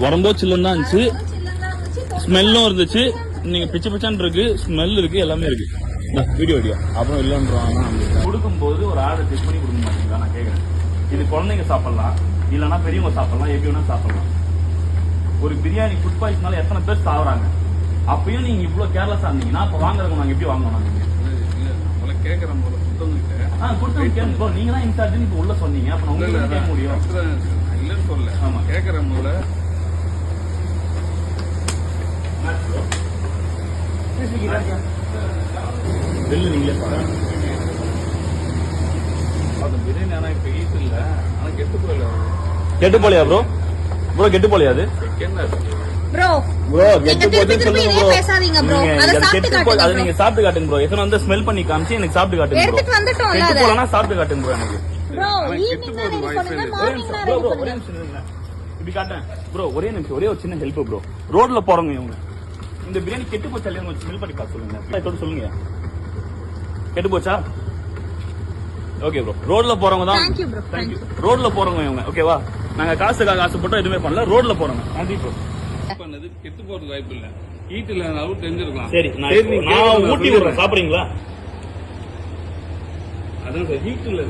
வரும்போது சில்லுன்னு தான் இருந்துச்சு, ஸ்மெல்லும் இருந்துச்சு. நீங்க பிச்சை பிச்சான் இருக்கு, ஸ்மெல் இருக்கு, எல்லாமே இருக்கு. வீடியோ அப்புறம் இல்லைன்றாங்க. கொடுக்கும்போது ஒரு ஆர்டர் செக் பண்ணி கொடுக்க மாட்டீங்களா நான் கேட்கறேன். இது குழந்தைங்க சாப்பிடலாம், இல்லைன்னா பெரியவங்க சாப்பிடலாம், எப்படி வேணா சாப்பிடலாம். ஒரு பிரியாணி ஃபுட் பாய்ஸ்னால எத்தனை பேர் சாப்பிடுறாங்க. அப்பயும் நீங்க இவ்வளவு கேர்லெஸ்ஸா இருந்தீங்கன்னா அப்ப வாங்குறவங்க நாங்க எப்படி வாங்கணும்? நாங்க கேட்கறோம் கொடுத்து நீங்க தான் இன்சார்ஜ் இப்ப உள்ள சொன்னீங்க. அப்ப உங்களுக்கு கேட்க முடியும் இல்லன்னு சொல்ல. ஆமா கேட்கறேன் போல நீங்களே பிரியாணி. ஆனா இப்ப ஈஸ் இல்ல, ஆனா கெட்டு போகல. கெட்டு போலையா ப்ரோ? ப்ரோ கெட்டு போலையா? அது ப்ரோ கெட்டு போச்சுன்னு சொல்லுங்க ப்ரோ. பேசாதீங்க ப்ரோ. அது நீங்க சாப்பிட்டு காட்டுங்க ப்ரோ. எத்தனை வந்து ஸ்மெல் பண்ணி காமிச்சு எனக்கு சாப்பிட்டு காட்டுங்க ப்ரோ. எடுத்துட்டு வந்துட்டோம்ல. கெட்டு போலனா சாப்பிட்டு காட்டுங்க ப்ரோ. எனக்கு ப்ரோ ஈவினிங் தான் சொல்லுங்க, மார்னிங் தான் ரெடி பண்ணுங்க. இப்படி காட்டேன் ப்ரோ. ஒரே நிமிஷம், ஒரே ஒரு சின்ன ஹெல்ப் ப்ரோ. ரோட்ல போறவங்க இவங்க இந்த பிரியாணி கெட்டு போச்சா இல்லையா கொஞ்சம் ஸ்மெல் பண்ணி பார்த்து சொல்லுங்க. சொல்லுங்க கெட்டு போச்சா? Okay bro. ரோட்ல போறவங்க தான். Thank you. ரோட்ல போறவங்க இவங்க. ஓகேவா? நாங்க காசு போட்டோம் எதுவுமே பண்ணல. ரோட்ல போறவங்க. நன்றி ப்ரோ. பண்ணது கெட்டு போறது வாய்ப்பு இல்ல. ஹீட் இல்லனாலும் தெரிஞ்சிருக்கலாம். சரி நான் ஊட்டி விடுறேன், சாப்பிடுறீங்களா? அதான் ஹீட் இல்ல.